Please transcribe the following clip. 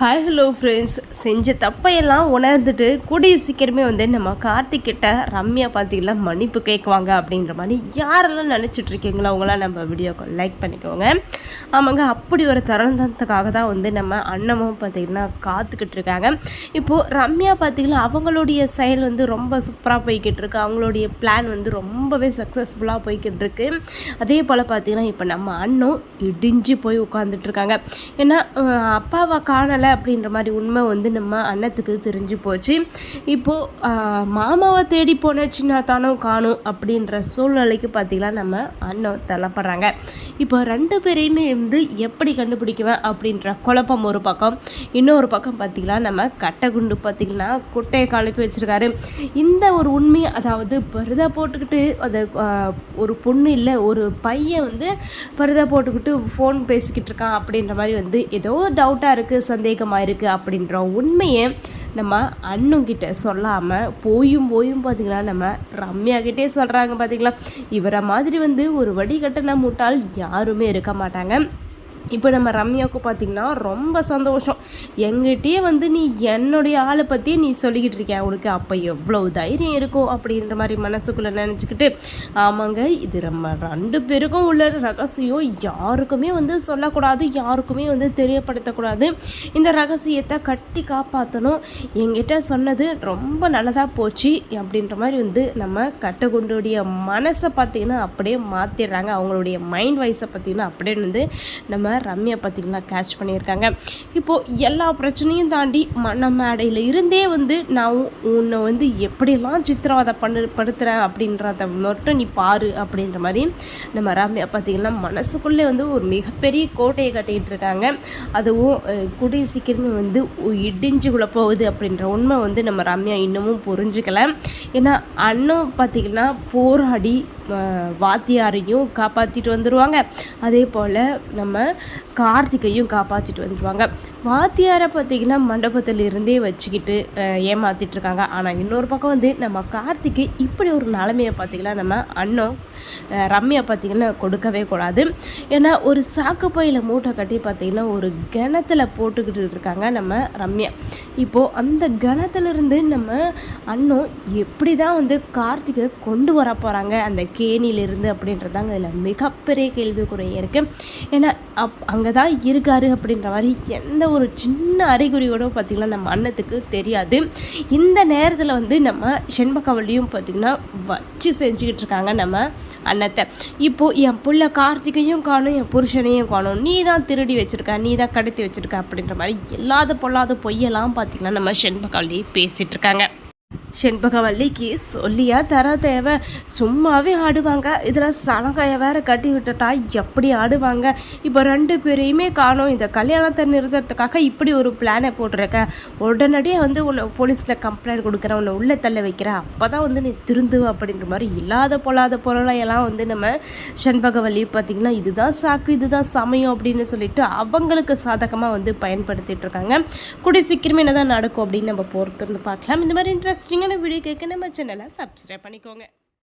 Hi hello friends, செஞ்ச தப்பையெல்லாம் உணர்ந்துட்டு கூடிய சீக்கிரமே நம்ம கார்த்திக் கிட்ட ரம்யா பார்த்திங்கன்னா மன்னிப்பு கேட்குவாங்க அப்படின்ற மாதிரி யாரெல்லாம் நினச்சிட்ருக்கீங்களோ அவங்களாம் நம்ம வீடியோக்கு லைக் பண்ணிக்கோங்க. ஆமாங்க, அப்படி ஒரு தருணத்துக்காக தான் நம்ம அண்ணமும் பார்த்திங்கன்னா காத்துக்கிட்டு இருக்காங்க. இப்போது ரம்யா பார்த்திங்கன்னா அவங்களுடைய செயல் ரொம்ப சூப்பராக போய்கிட்டு இருக்கு. அவங்களுடைய பிளான் ரொம்பவே சக்ஸஸ்ஃபுல்லாக போய்கிட்டு இருக்கு. அதே போல் பார்த்திங்கன்னா இப்போ நம்ம அண்ணன் இடிஞ்சு போய் உட்காந்துட்ருக்காங்க. ஏன்னா அப்பாவை காணலை அப்படின்ற மாதிரி உண்மை நம்ம அண்ணத்துக்கு தெரிஞ்சு போச்சு. இப்போது மாமாவை தேடி போன சின்ன தானும் காணும் அப்படின்ற சூழ்நிலைக்கு பார்த்திங்கன்னா நம்ம அண்ணன் தள்ளப்படுறாங்க. இப்போ ரெண்டு பேரையுமே எப்படி கண்டுபிடிக்குவேன் அப்படின்ற குழப்பம் ஒரு பக்கம், இன்னொரு பக்கம் பார்த்திங்கன்னா நம்ம கட்டைக்குண்டு பார்த்திங்கன்னா குட்டையை கலப்பி வச்சுருக்காரு. இந்த ஒரு உண்மை, அதாவது பருதா போட்டுக்கிட்டு அதை ஒரு பொண்ணு இல்லை ஒரு பையன் பருதா போட்டுக்கிட்டு ஃபோன் பேசிக்கிட்டு இருக்கான் அப்படின்ற மாதிரி ஏதோ டவுட்டாக இருக்குது, சந்தேகமாக இருக்குது அப்படின்ற உண்மையை நம்ம அண்ணங்கிட்ட சொல்லாமல் போயும் பார்த்திங்களா நம்ம ரம்யா கிட்டே சொல்கிறாங்க. பார்த்திங்களா, இவரை மாதிரி ஒரு வடிகட்டின முட்டாள் யாருமே இருக்க மாட்டாங்க. இப்போ நம்ம ரம்யாவுக்கு பார்த்திங்கன்னா ரொம்ப சந்தோஷம். எங்கிட்டே நீ என்னுடைய ஆளை பற்றியே நீ சொல்லிக்கிட்டு இருக்க, உனக்கு அப்போ எவ்வளோ தைரியம் இருக்கும் அப்படின்ற மாதிரி மனசுக்குள்ளே நினச்சிக்கிட்டு, ஆமாங்க இது நம்ம ரெண்டு பேருக்கும் உள்ள ரகசியம், யாருக்குமே சொல்லக்கூடாது, யாருக்குமே தெரியப்படுத்தக்கூடாது, இந்த ரகசியத்தை கட்டி காப்பாற்றணும், என்கிட்ட சொன்னது ரொம்ப நல்லதாக போச்சு அப்படின்ற மாதிரி நம்ம கட்டுக்குண்டுடைய மனசை பார்த்திங்கன்னா அப்படியே மாற்றிடுறாங்க. அவங்களுடைய மைண்ட் வைஸை பார்த்திங்கன்னா அப்படியே நம்ம ரம்யா பார்த்திங்கன்னா கேட்ச் பண்ணியிருக்காங்க. இப்போது எல்லா பிரச்சனையும் தாண்டி நம்ம மேடையில் இருந்தே நான் உன்னை எப்படியெல்லாம் சித்திரவதை படுத்துகிறேன் அப்படின்றத மட்டும் நீ பாரு அப்படின்ற மாதிரி நம்ம ரம்யா பார்த்திங்கன்னா மனசுக்குள்ளே ஒரு மிகப்பெரிய கோட்டையை கட்டிக்கிட்டு இருக்காங்க. அதுவும் கூடிய சீக்கிரமே இடிஞ்சுக்குள்ளே போகுது அப்படின்ற உண்மை நம்ம ரம்யா இன்னமும் புரிஞ்சுக்கல. ஏன்னா அண்ணன் பார்த்திங்கன்னா போராடி வாத்தியாரையும் காப்பாற்றிட்டு வந்துடுவாங்க, அதே போல் நம்ம கார்த்திகையும் காப்பாற்றிட்டு வந்துடுவாங்க. வாத்தியாரை பார்த்திங்கன்னா மண்டபத்தில் இருந்தே வச்சுக்கிட்டு ஏமாற்றிட்டுருக்காங்க. ஆனால் இன்னொரு பக்கம் நம்ம கார்த்திகை இப்படி ஒரு நிலைமையை பார்த்திங்கன்னா நம்ம அண்ணன் ரம்யா பார்த்திங்கன்னா கொடுக்கவே கூடாது. ஏன்னா ஒரு சாக்கு பையில் மூட்டை கட்டி பார்த்திங்கன்னா ஒரு கிணத்துல போட்டுக்கிட்டு இருக்காங்க நம்ம ரம்யா. இப்போது அந்த கிணத்துலேருந்து நம்ம அண்ணன் எப்படி தான் கார்த்திகை கொண்டு வர போகிறாங்க அந்த கேணியிலிருந்து அப்படின்றதாங்க இதில் மிகப்பெரிய கேள்விக்குறையாக இருக்குது. ஏன்னா அங்கே தான் இருக்காரு அப்படின்ற மாதிரி எந்த ஒரு சின்ன அறிகுறியோட பார்த்திங்கன்னா நம்ம அண்ணத்துக்கு தெரியாது. இந்த நேரத்தில் நம்ம செண்பகவல்லியும் பார்த்திங்கன்னா வச்சு செஞ்சுக்கிட்டு இருக்காங்க நம்ம அண்ணத்தை. இப்போது என் புள்ள கார்த்திகையும் காணும், என் புருஷனையும் காணும், நீ தான் திருடி வச்சுருக்க, நீ தான் கடத்தி வச்சுருக்க அப்படின்ற மாதிரி எல்லாத பொல்லாத பொய்யெல்லாம் பார்த்திங்கன்னா நம்ம செண்பகவல்லி பேசிகிட்டு இருக்காங்க. செண்பகவல்லிக்கு சொல்லியா தர தேவை, சும்மாவே ஆடுவாங்க, இதில் சனகையை வேற கட்டி விட்டுட்டா எப்படி ஆடுவாங்க. இப்போ ரெண்டு பேரையுமே காணும், இந்த கல்யாணத்தை நிறுத்துறதுக்காக இப்படி ஒரு பிளானை போட்டிருக்க, உடனடியாக உன்னை போலீஸில் கம்ப்ளைண்ட் கொடுக்குறேன், உன்னை உள்ளே தள்ள வைக்கிறேன், அப்போ தான் நீ திருந்துவ அப்படின்ற மாதிரி இல்லாத பொல்லாத பொருளையெல்லாம் நம்ம செண்பகவல்லி பார்த்திங்கன்னா இதுதான் சாக்கு, இதுதான் சமயம் அப்படின்னு சொல்லிட்டு அவங்களுக்கு சாதகமாக பயன்படுத்திகிட்டு இருக்காங்க. கூடிய சீக்கிரமே என்ன தான் நடக்கும் அப்படின்னு நம்ம பொறுத்து பார்க்கலாம். இந்த மாதிரி இன்ட்ரெஸ்டிங்கான வீடியோ கேட்க நம்ம சேனலை சப்ஸ்கிரைப் பண்ணிக்கோங்க.